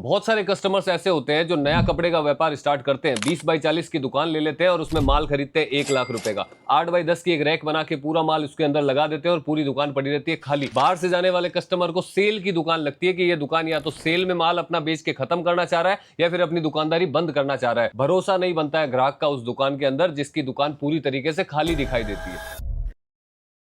बहुत सारे कस्टमर्स ऐसे होते हैं जो नया कपड़े का व्यापार स्टार्ट करते हैं, 20 बाई 40 की दुकान ले लेते हैं और उसमें माल खरीदते हैं 1 लाख रुपए का। 8 बाई 10 की एक रैक बना के पूरा माल उसके अंदर लगा देते हैं और पूरी दुकान पड़ी रहती है खाली। बाहर से जाने वाले कस्टमर को सेल की दुकान लगती है कि ये दुकान या तो सेल में माल अपना बेच के खत्म करना चाह रहा है या फिर अपनी दुकानदारी बंद करना चाह रहा है। भरोसा नहीं बनता है ग्राहक का उस दुकान के अंदर जिसकी दुकान पूरी तरीके से खाली दिखाई देती है।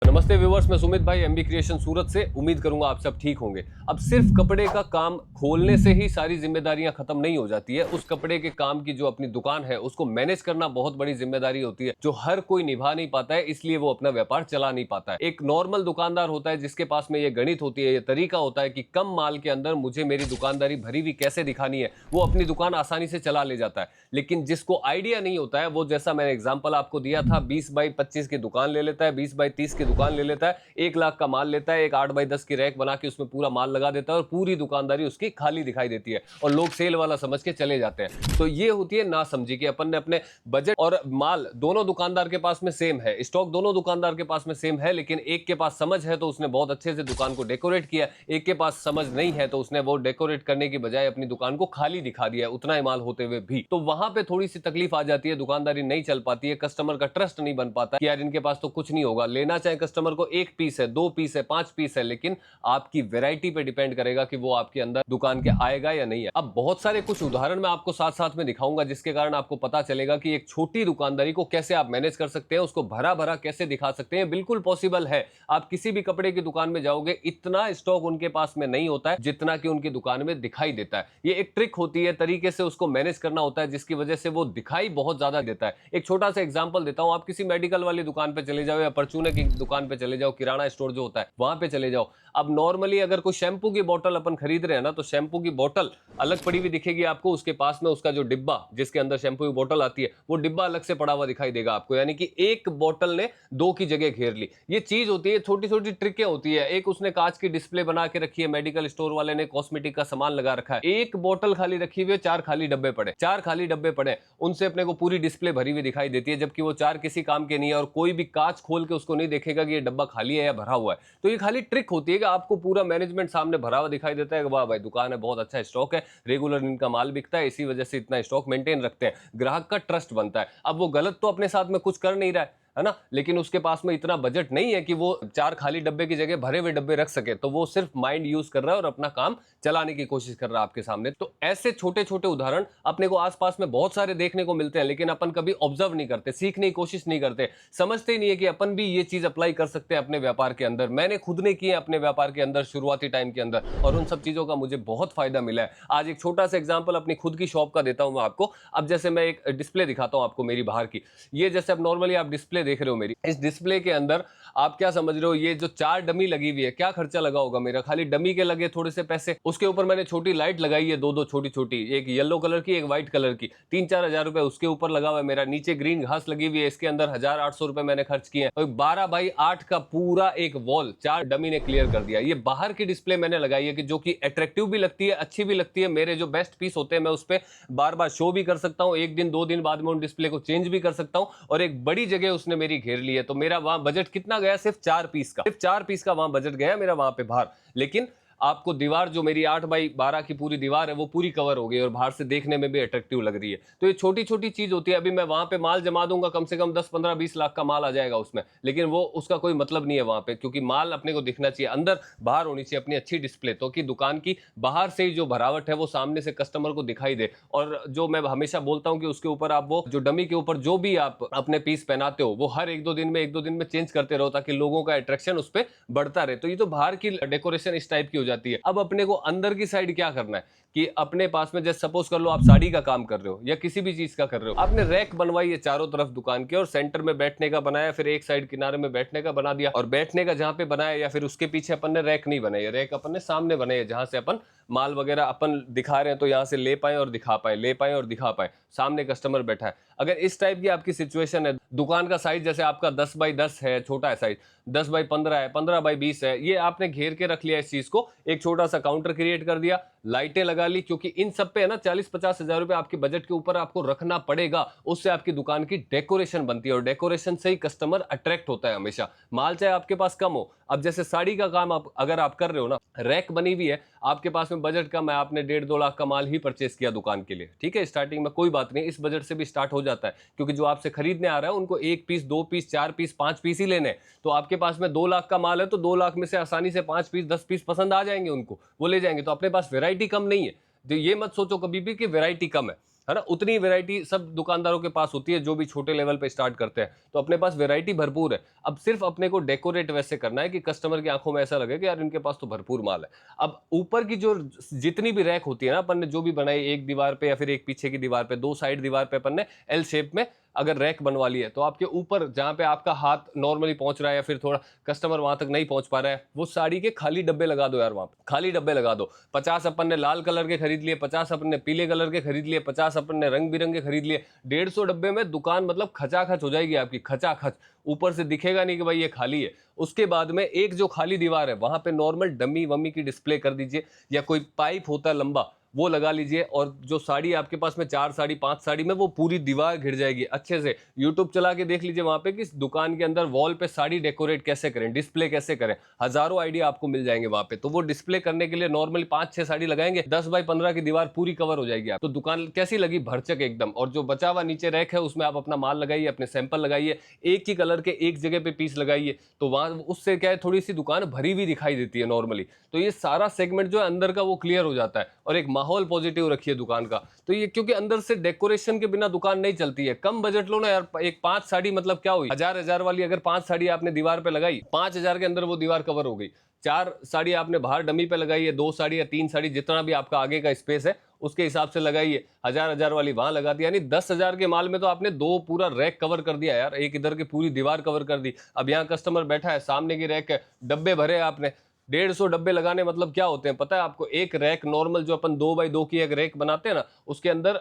नमस्ते व्यूवर्स, मैं सुमित भाई एमबी क्रिएशन सूरत से। उम्मीद करूंगा आप सब ठीक होंगे। अब सिर्फ कपड़े का काम खोलने से ही सारी जिम्मेदारियां खत्म नहीं हो जाती है। उस कपड़े के काम की जो अपनी दुकान है उसको मैनेज करना बहुत बड़ी जिम्मेदारी होती है जो हर कोई निभा नहीं पाता है, इसलिए वो अपना व्यापार चला नहीं पाता है। एक नॉर्मल दुकानदार होता है जिसके पास में ये गणित होती है, ये तरीका होता है कि कम माल के अंदर मुझे मेरी दुकानदारी भरी हुई कैसे दिखानी है, वो अपनी दुकान आसानी से चला ले जाता है। लेकिन जिसको आइडिया नहीं होता है वो, जैसा मैंने एग्जाम्पल आपको दिया था, 20 बाई 25 की दुकान ले लेता है, 20 बाई 30 की दुकान ले लेता है, 1 लाख का माल लेता है, एक 8 बाई 10 की रैक बना के उसमें पूरा माल लगा देता है और पूरी दुकानदारी उसकी खाली दिखाई देती है और लोग सेल वाला समझ के चले जाते हैं। तो ये होती है ना समझी कि अपन ने अपने बजट और माल दोनों दुकानदार के पास में सेम है, स्टॉक दोनों दुकानदार के पास में सेम है, लेकिन एक के पास समझ है तो उसने बहुत अच्छे से दुकान को डेकोरेट किया, एक के पास समझ नहीं है तो उसने वो डेकोरेट करने की बजाय अपनी दुकान को खाली दिखा दिया उतना ही माल होते हुए भी। तो वहां पे थोड़ी सी तकलीफ आ जाती है, दुकानदारी नहीं चल पाती है, कस्टमर का ट्रस्ट नहीं बन पाता कि यार इनके पास तो कुछ नहीं होगा। लेना चाहे कस्टमर को 1 पीस है, 2 पीस है, 5 पीस है, लेकिन आपकी वैरायटी पे डिपेंड करेगा कि वो आपके अंदर दुकान के आएगा या नहीं है। अब बहुत सारे कुछ उदाहरण मैं आपको साथ साथ में दिखाऊंगा जिसके कारण आपको पता चलेगा कि एक छोटी दुकानदारी को कैसे आप मैनेज कर सकते हैं, उसको भरा भरा कैसे दिखा सकते हैं। बिल्कुल पॉसिबल है। आप किसी भी कपड़े की दुकान में जाओगे, इतना स्टॉक उनके पास में नहीं होता है जितना कि उनकी दुकान में दिखाई देता है। ये एक ट्रिक होती है, तरीके से उसको मैनेज करना होता है जिसकी वजह से वो दिखाई बहुत ज्यादा देता है। एक छोटा सा एग्जांपल देता हूं, आप किसी मेडिकल वाली दुकान पे चले जाओ या परचूने की दुकान पे चले जाओ, किराना स्टोर जो होता है वहां पे चले जाओ। अब नॉर्मली अगर कोई शैम्पू की बोतल अपन खरीद रहे हैं ना, तो शैम्पू की बोतल अलग पड़ी हुई दिखेगी आपको, उसके पास में उसका जो डिब्बा जिसके अंदर शैम्पू की बोतल आती है वो डिब्बा अलग से पड़ा हुआ दिखाई देगा आपको। यानी कि एक बोतल ने 2 की जगह घेर ली। ये चीज होती है, छोटी छोटी ट्रिकें होती है। एक उसने कांच की डिस्प्ले बना के रखी है, मेडिकल स्टोर वाले ने कॉस्मेटिक का सामान लगा रखा है, एक बोतल खाली रखी हुई है, 4 खाली डब्बे पड़े, 4 खाली डब्बे पड़े, उनसे अपने को पूरी डिस्प्ले भरी हुई दिखाई देती है, जबकि वो 4 किसी काम के नहीं है और कोई भी कांच खोल के उसको नहीं देखेगा कि ये डब्बा खाली है या भरा हुआ है। तो ये खाली ट्रिक होती है कि आपको पूरा मैनेजमेंट सामने भरा हुआ दिखाई देता है कि वाह भाई दुकान है, बहुत अच्छा स्टॉक है, रेगुलर इनका माल बिकता है, इसी वजह से इतना स्टॉक मेंटेन रखते हैं, ग्राहक का ट्रस्ट बनता है। अब वो गलत तो अपने साथ में कुछ कर नहीं रहा है ना, लेकिन उसके पास में इतना बजट नहीं है कि वो 4 खाली डब्बे की जगह भरे हुए डब्बे रख सके, तो वो सिर्फ माइंड यूज कर रहा है और अपना काम चलाने की कोशिश कर रहा है आपके सामने। तो ऐसे छोटे छोटे उदाहरण अपने को आसपास में बहुत सारे देखने को मिलते हैं, लेकिन अपन कभी ऑब्जर्व नहीं करते, सीखने की कोशिश नहीं करते, समझते ही नहीं है कि अपन भी ये चीज अप्लाई कर सकते हैं अपने व्यापार के अंदर। मैंने खुद ने किए अपने व्यापार के अंदर शुरुआती टाइम के अंदर, और उन सब चीजों का मुझे बहुत फायदा मिला है। आज एक छोटा सा एग्जाम्पल अपनी खुद की शॉप का देता हूं मैं आपको। अब जैसे मैं एक डिस्प्ले दिखाता हूं आपको मेरी बाहर की। ये जैसे अब नॉर्मली आप डिस्प्ले देख रहे हो मेरी, इस डिस्प्ले के अंदर आप क्या समझ रहे हो, ये जो 4 डमी लगी हुई है, क्या खर्चा लगा होगा मेरा, खाली डमी के लगे थोड़े से पैसे। उसके ऊपर मैंने छोटी लाइट लगाई है, 2-2 छोटी छोटी, एक येलो कलर की, एक व्हाइट कलर की, 3-4 हजार रुपए उसके ऊपर लगा हुआ है मेरा। नीचे ग्रीन घास लगी हुई है, इसके अंदर 1800 रुपए मैंने खर्च किए। और 12 बाई 8 का पूरा एक वॉल 4 डमी ने क्लियर कर दिया। ये बाहर की डिस्प्ले मैंने लगाई है कि जो कि अट्रैक्टिव भी लगती है, अच्छी भी लगती है। मेरे जो बेस्ट पीस होते हैं मैं उस पर बार बार शो भी कर सकता हूँ, 1 दिन 2 दिन बाद में उन डिस्प्ले को चेंज भी कर सकता हूँ। और एक बड़ी जगह उसने मेरी घेर ली है, तो मेरा वहां बजट कितना गया, सिर्फ 4 पीस का, सिर्फ 4 पीस का वहां बजट गया मेरा वहां पे बाहर। लेकिन आपको दीवार जो मेरी 8 बाई 12 की पूरी दीवार है वो पूरी कवर हो गई और बाहर से देखने में भी अट्रैक्टिव लग रही है। तो ये छोटी छोटी चीज होती है। अभी मैं वहां पे माल जमा दूंगा, कम से कम 10-15-20 लाख का माल आ जाएगा उसमें, लेकिन वो उसका कोई मतलब नहीं है वहां पे, क्योंकि माल अपने को दिखना चाहिए, अंदर बाहर होनी चाहिए अपनी अच्छी डिस्प्ले, तो कि दुकान की बाहर से ही जो भरावट है वो सामने से कस्टमर को दिखाई दे। और जो मैं हमेशा बोलता हूँ कि उसके ऊपर आप वो जो डमी के ऊपर जो भी आप अपने पीस पहनाते हो वो हर 1-2 दिन में 1-2 दिन में चेंज करते रहो, ताकि लोगों का अट्रैक्शन उस पर बढ़ता रहे। तो ये तो बाहर की डेकोरेशन इस टाइप की हो जाती है। अब अपने को अंदर की साइड क्या करना है कि अपने पास में, जैसे सपोज कर लो आप साड़ी का काम कर रहे हो या किसी भी चीज का कर रहे हो, आपने रैक बनवाई है चारों तरफ दुकान के और सेंटर में बैठने का बनाया, फिर एक साइड किनारे में बैठने का बना दिया, और बैठने का जहां पे बनाया या फिर उसके पीछे अपन ने रैक नहीं बनाई है, रैक अपन ने सामने बनाई है जहां से अपन माल वगैरह अपन दिखा रहे हैं तो यहां से ले पाए और दिखा पाए, ले पाए और दिखा पाए, सामने कस्टमर बैठा है। अगर इस टाइप की आपकी सिचुएशन है, दुकान का साइज जैसे आपका 10 बाई 10 है, छोटा है साइज, 10 बाई 15 है, 15 बाई 20 है, ये आपने घेर के रख लिया इस चीज को, एक छोटा सा काउंटर क्रिएट कर दिया, लाइटें लगा ली, क्योंकि इन सब पे है ना 40-50 हजार रुपए आपके बजट के ऊपर आपको रखना पड़ेगा। उससे आपकी दुकान की डेकोरेशन बनती है और डेकोरेशन से ही कस्टमर अट्रैक्ट होता है हमेशा। माल चाहे आपके पास कम हो, अब जैसे साड़ी का काम अगर आप कर रहे हो ना, रैक बनी हुई है, आपके पास में बजट कम है, आपने 1.5-2 लाख का माल ही परचेस किया दुकान के लिए, ठीक है, स्टार्टिंग में कोई बात नहीं, इस बजट से भी स्टार्ट हो जाता है, क्योंकि जो आपसे खरीदने आ रहा है उनको 1 पीस, 2 पीस, 4 पीस, 5 पीस ही लेने हैं। तो आपके पास में 2 लाख का माल है तो 2 लाख में से आसानी से 5 पीस, 10 पीस पसंद आ जाएंगे उनको, वो ले जाएंगे। तो अपने पास वैरायटी कम नहीं है, तो ये मत सोचो कभी भी कि वैरायटी कम है ना, उतनी वैरायटी सब दुकानदारों के पास होती है जो भी छोटे लेवल पे स्टार्ट करते हैं। तो अपने पास वैरायटी भरपूर है। अब सिर्फ अपने को डेकोरेट वैसे करना है कि कस्टमर की आंखों में ऐसा लगे कि यार इनके पास तो भरपूर माल है। अब ऊपर की जो जितनी भी रैक होती है ना, अपन ने जो भी बनाई, एक दीवार पे या फिर एक पीछे की दीवार पे, 2 साइड दीवार पे अपन ने एल शेप में अगर रैक बनवा ली है, तो आपके ऊपर जहां पे आपका हाथ नॉर्मली पहुंच रहा है या फिर थोड़ा कस्टमर वहां तक नहीं पहुंच पा रहा है, वो साड़ी के खाली डब्बे लगा दो यार, वहां पे खाली डब्बे लगा दो। 50 अपन ने लाल कलर के खरीद लिए, 50 अपन ने पीले कलर के खरीद लिए, 50 अपन ने रंग बिरंगे खरीद लिए। 150 डब्बे में दुकान मतलब खचाखच हो जाएगी आपकी, खचाखच। ऊपर से दिखेगा नहीं कि भाई ये खाली है। उसके बाद में एक जो खाली दीवार है वहां पे नॉर्मल डमी वमी की डिस्प्ले कर दीजिए, या कोई पाइप होता है लंबा वो लगा लीजिए। और जो साड़ी आपके पास में 4 साड़ी 5 साड़ी में, वो पूरी दीवार घिर जाएगी अच्छे से। यूट्यूब चला के देख लीजिए वहां पे कि दुकान के अंदर वॉल पे साड़ी डेकोरेट कैसे करें, डिस्प्ले कैसे करें, हजारों आइडिया आपको मिल जाएंगे वहां पे। तो वो डिस्प्ले करने के लिए नॉर्मली 5-6 साड़ी लगाएंगे, 10 बाई 15 की दीवार पूरी कवर हो जाएगी आप। तो दुकान कैसी लगी, भरचक एकदम। और जो बचा हुआ नीचे रैक है उसमें आप अपना माल लगाइए, अपने सैंपल लगाइए, एक ही कलर के एक जगह पे पीस लगाइए, तो वहां उससे क्या है, थोड़ी सी दुकान भरी हुई दिखाई देती है नॉर्मली। तो ये सारा सेगमेंट जो है अंदर का वो क्लियर हो जाता है, और एक माहौल पॉजिटिव रखिए दुकान का। तो ये क्योंकि अंदर से डेकोरेशन के बिना दुकान नहीं चलती है। कम बजट लो ना यार, एक 5 साड़ी मतलब क्या हुई, 1000 वाली अगर 5 साड़ी आपने दीवार पे लगाई, 5000 के अंदर वो दीवार कवर हो गई। 4 साड़ी आपने बाहर डमी पे लगाई है, 2 साड़ी या 3 साड़ी, जितना भी आपका आगे का स्पेस है उसके हिसाब से लगाइए। 1000 वाली वहां लगा दी, यानी 10,000 के माल में तो आपने 2 पूरा रैक कवर कर दिया यार, एक इधर की पूरी दीवार कवर कर दी। अब यहाँ कस्टमर बैठा है, सामने की रैक है, डब्बे भरे आपने। 150 डब्बे लगाने मतलब क्या होते हैं पता है आपको? एक रैक नॉर्मल जो अपन 2x2 की एक रैक बनाते हैं ना, उसके अंदर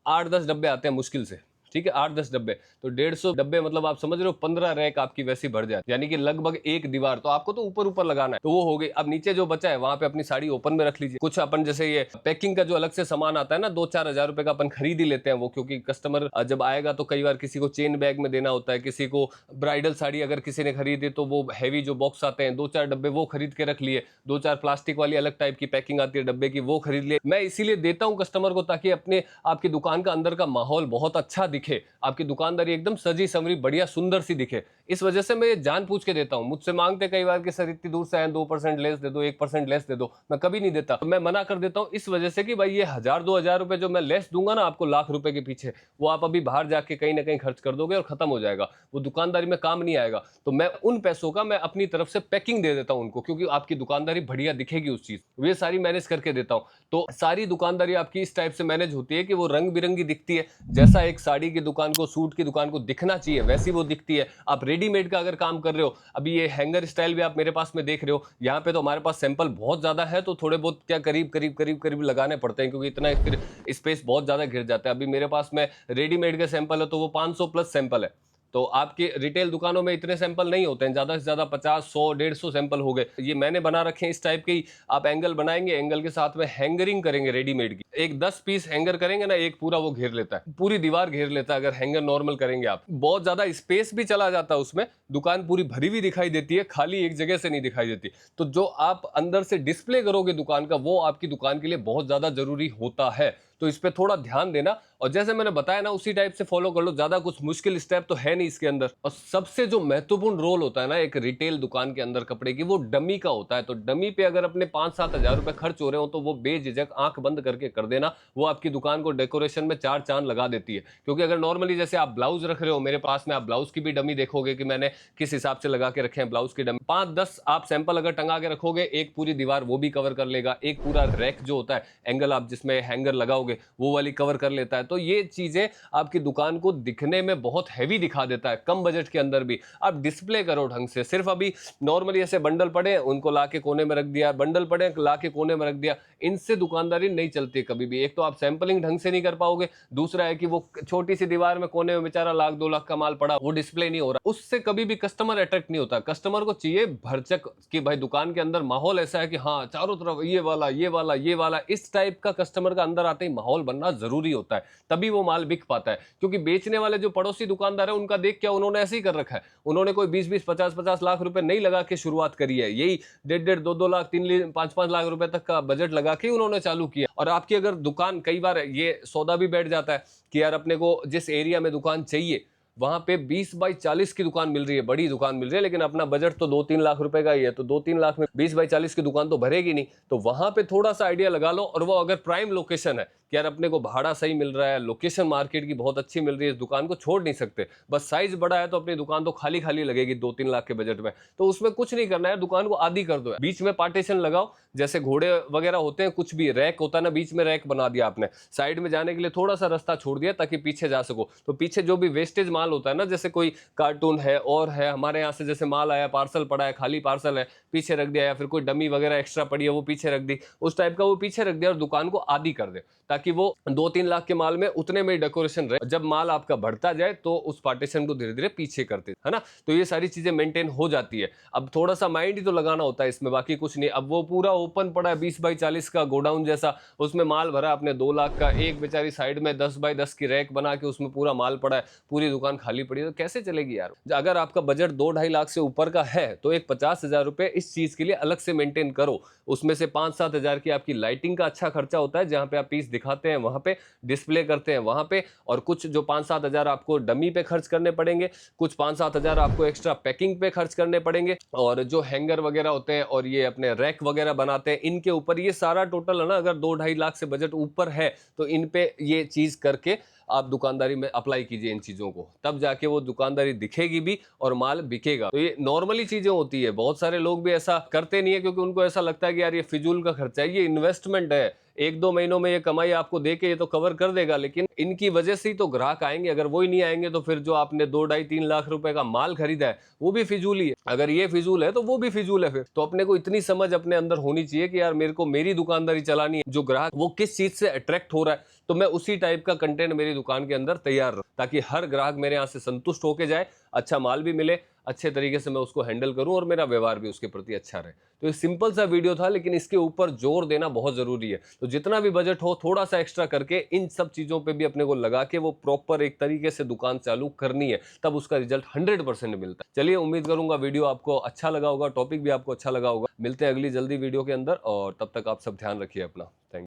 8-10 डब्बे आते हैं मुश्किल से, ठीक है, 8-10 डब्बे। तो 150 डब्बे मतलब आप समझ रहे हो 15 रैक आपकी वैसी भर जाए, यानी कि लगभग एक दीवार। तो आपको तो ऊपर ऊपर लगाना है, तो वो हो गई। अब नीचे जो बचा है वहां पे अपनी साड़ी ओपन में रख लीजिए। कुछ अपन जैसे ये पैकिंग का जो अलग से सामान आता है ना, 2-4 हजार रुपए का अपन खरीद ही लेते हैं वो, क्योंकि कस्टमर जब आएगा तो कई बार किसी को चेन बैग में देना होता है, किसी को ब्राइडल साड़ी अगर किसी ने खरीदी तो वो हैवी जो बॉक्स आते हैं 2-4 डब्बे वो खरीद के रख लिए, 2-4 प्लास्टिक वाली अलग टाइप की पैकिंग आती है डब्बे की, वो खरीद लिए। मैं इसीलिए देता हूँ कस्टमर को, ताकि अपने आपकी दुकान का अंदर का माहौल बहुत अच्छा दिखे, आपकी दुकानदारी एकदम सजी संवरी बढ़िया सुंदर सी दिखे। इस वजह से मैं ये जान पूछ के देता हूं। मुझसे मांगते कई बार कि सर इतनी दूर से आए, 2% लेस दे दो, 1% लेस दे दो, मैं कभी नहीं देता। तो मैं मना कर देता हूं इस वजह से कि भाई ये 1000-2000 रुपए जो मैं लेस दूंगा ना आपको लाख रुपए के पीछे, वो आप अभी बाहर जाके कहीं ना कहीं खर्च कर दोगे और खत्म हो जाएगा, वो दुकानदारी में काम नहीं आएगा। तो मैं उन पैसों का मैं अपनी तरफ से पैकिंग दे देता हूं उनको, क्योंकि आपकी दुकानदारी बढ़िया दिखेगी उस चीज, ये सारी मैनेज करके देता हूं। तो सारी दुकानदारी आपकी इस टाइप से मैनेज होती है कि वो रंग बिरंगी दिखती है, जैसा एक साड़ी की दुकान को, सूट की दुकान को दिखना चाहिए वैसी वो दिखती है। आप रेडीमेड का अगर काम कर रहे हो, अभी ये हैंगर स्टाइल भी आप मेरे पास में देख रहे हो, यहाँ पे तो हमारे पास सैंपल बहुत ज्यादा है, तो थोड़े बहुत क्या करीब लगाने पड़ते हैं, क्योंकि इतना फिर स्पेस बहुत ज्यादा घिर जाता है। अभी मेरे पास में रेडीमेड के सैंपल है तो वो 500 प्लस सैंपल है। तो आपके रिटेल दुकानों में इतने सैंपल नहीं होते हैं, ज्यादा से ज्यादा 50, 100, 150 सैंपल हो गए। ये मैंने बना रखे हैं इस टाइप के ही। आप एंगल बनाएंगे, एंगल के साथ में हैंगरिंग करेंगे रेडीमेड की, एक 10 पीस हैंगर करेंगे ना, एक पूरा वो घेर लेता है, पूरी दीवार घेर लेता है। अगर हैंगर नॉर्मल करेंगे आप, बहुत ज्यादा स्पेस भी चला जाता है उसमें, दुकान पूरी भरी हुई दिखाई देती है, खाली एक जगह से नहीं दिखाई देती। तो जो आप अंदर से डिस्प्ले करोगे दुकान का, वो आपकी दुकान के लिए बहुत ज्यादा जरूरी होता है। तो इस पे थोड़ा ध्यान देना, और जैसे मैंने बताया ना उसी टाइप से फॉलो कर लो, ज्यादा कुछ मुश्किल स्टेप तो है नहीं इसके अंदर। और सबसे जो महत्वपूर्ण रोल होता है ना एक रिटेल दुकान के अंदर कपड़े की, वो डमी का होता है। तो डमी पे अगर अपने 5-7 हजार रुपए खर्च हो रहे हो, तो वो बेझिझक आंख बंद करके कर देना, वो आपकी दुकान को डेकोरेशन में 4 चांद लगा देती है। क्योंकि अगर नॉर्मली जैसे आप ब्लाउज रख रहे हो मेरे पास में, आप ब्लाउज की भी डमी देखोगे कि मैंने किस हिसाब से लगा के रखे हैं ब्लाउज की डमी। 5-10 आप सैंपल अगर टंगा के रखोगे, एक पूरी दीवार वो भी कवर कर लेगा, एक पूरा रैक जो होता है एंगल आप जिसमें हैंगर लगाओगे पाओगे, वो वाली कवर कर लेता है। तो ये चीजें आपकी दुकान को दिखने में बहुत हैवी दिखा देता है। कम बजट के अंदर भी आप डिस्प्ले करो ढंग से। सिर्फ अभी नॉर्मली ऐसे बंडल पड़े उनको ला के कोने में रख दिया, बंडल पड़े ला के कोने में रख दिया, इनसे दुकानदारी नहीं चलती कभी भी। एक तो आप सैंपलिंग ढंग से नहीं कर पाओगे, दूसरा है कि वो छोटी सी दीवार में कोने में बेचारा 1,00,000-2,00,000 का माल पड़ा, वो डिस्प्ले नहीं हो रहा, उससे कभी भी कस्टमर अट्रैक्ट नहीं होता। कस्टमर को चाहिए भरचक कि भाई दुकान के अंदर माहौल ऐसा है कि हाँ चारों तरफ ये वाला ये वाला ये वाला, इस टाइप का कस्टमर का अंदर आते ही माहौल बनना जरूरी होता है, तभी वो माल बिक पाता है। क्योंकि बेचने वाले जो पड़ोसी दुकानदार है उनका देख क्या उन्होंने ऐसे ही कर रखा है, उन्होंने कोई 20-20, 50-50 लाख रुपए नहीं लगा के शुरुआत करी है, यही 1.5-1.5, 2-2 लाख, 3-5 लाख रुपए तक का बजट लगा के उन्होंने चालू किया। और आपकी अगर दुकान, कई बार ये सौदा भी बैठ जाता है कि यार अपने को जिस एरिया में दुकान चाहिए वहां पे 20 बाई 40 की दुकान मिल रही है, बड़ी दुकान मिल रही है, लेकिन अपना बजट तो 2-3 लाख रुपए का ही है, तो 2-3 लाख में 20 बाई 40 की दुकान तो भरेगी नहीं। तो वहां पे थोड़ा सा आइडिया लगा लो, और वो अगर प्राइम लोकेशन है कि यार अपने को भाड़ा सही मिल रहा है, लोकेशन मार्केट की बहुत अच्छी मिल रही है, इस दुकान को छोड़ नहीं सकते, बस साइज बड़ा है तो अपनी दुकान तो खाली खाली लगेगी 2-3 लाख के बजट में, तो उसमें कुछ नहीं करना है, दुकान को आधी कर दो, बीच में पार्टीशन लगाओ, जैसे घोड़े वगैरह होते हैं, कुछ भी रैक होता है ना, बीच में रैक बना दिया आपने, साइड में जाने के लिए थोड़ा सा रास्ता छोड़ दिया ताकि पीछे जा सको। तो पीछे जो भी वेस्टेज माल होता है ना, जैसे कोई कार्टून है और है, हमारे यहाँ से जैसे माल आया, पार्सल पड़ा है, खाली पार्सल है, पीछे रख दिया, या फिर कोई डमी वगैरह एक्स्ट्रा पड़ी है वो पीछे रख दी, उस टाइप का वो पीछे रख दिया और दुकान को आधी कर दे, ताकि वो 2-3 लाख के माल में उतने में डेकोरेशन रहे। जब माल आपका बढ़ता जाए तो उस पार्टीशन को धीरे धीरे पीछे करते, है ना। तो ये सारी चीजें मेंटेन हो जाती है। अब थोड़ा सा माइंड ही तो लगाना होता है इसमें, बाकी कुछ नहीं। अब वो पूरा ओपन पड़ा है 20 बाई 40 का गोडाउन जैसा, उसमें माल भरा अपने 2 लाख का, एक बेचारी साइड में 10 बाई 10 की रैक बना के उसमें पूरा माल पड़ा है, पूरी दुकान खाली पड़ी है, तो कैसे चलेगी यार। अगर आपका बजट 2-2.5 लाख से ऊपर का है तो एक 50,000 रुपए इस चीज के लिए अलग से मेंटेन करो। उसमें से 5-7 हजार की आपकी लाइटिंग का अच्छा खर्चा होता है, जहां पे आप पीस दिखाते हैं वहां पे, डिस्प्ले करते हैं वहां पे, और कुछ जो 5-7 हजार आपको डमी पे खर्च करने पड़ेंगे, कुछ 5-7 हजार आपको एक्स्ट्रा पैकिंग पे खर्च करने पड़ेंगे, और जो हैंगर वगैरह होते हैं और ये अपने रैक वगैरह बनाते हैं इनके ऊपर, ये सारा टोटल है ना, अगर 2-2.5 लाख से बजट ऊपर है तो इन पे ये चीज करके आप दुकानदारी में अप्लाई कीजिए इन चीजों को, तब जाके वो दुकानदारी दिखेगी भी और माल बिकेगा। तो ये नॉर्मली चीजें होती है, बहुत सारे लोग भी ऐसा करते नहीं है क्योंकि उनको ऐसा लगता है कि यार ये फिजूल का खर्चा है, ये इन्वेस्टमेंट है, 1-2 महीनों में ये कमाई आपको देके ये तो कवर कर देगा, लेकिन इनकी वजह से ही तो ग्राहक आएंगे। अगर वो ही नहीं आएंगे तो फिर जो आपने 2-2.5-3 लाख रुपए का माल खरीदा है वो भी फिजूल ही है। अगर ये फिजूल है तो वो भी फिजूल है। फिर तो अपने को इतनी समझ अपने अंदर होनी चाहिए कि यार मेरे को मेरी दुकानदारी चलानी है, जो ग्राहक वो किस चीज से अट्रैक्ट हो रहा है तो मैं उसी टाइप का कंटेंट मेरी दुकान के अंदर तैयार रहूं, ताकि हर ग्राहक मेरे यहाँ से संतुष्ट होके जाए, अच्छा माल भी मिले, अच्छे तरीके से मैं उसको हैंडल करूं और मेरा व्यवहार भी उसके प्रति अच्छा रहे। तो ये सिंपल सा वीडियो था, लेकिन इसके ऊपर जोर देना बहुत जरूरी है। तो जितना भी बजट हो थोड़ा सा एक्स्ट्रा करके इन सब चीजों पे भी अपने को लगा के वो प्रॉपर एक तरीके से दुकान चालू करनी है, तब उसका रिजल्ट 100% मिलता है। चलिए, उम्मीद करूंगा वीडियो आपको अच्छा लगा होगा, टॉपिक भी आपको अच्छा लगा होगा। मिलते हैं अगली जल्दी वीडियो के अंदर, और तब तक आप सब ध्यान रखिए अपना। Thank you.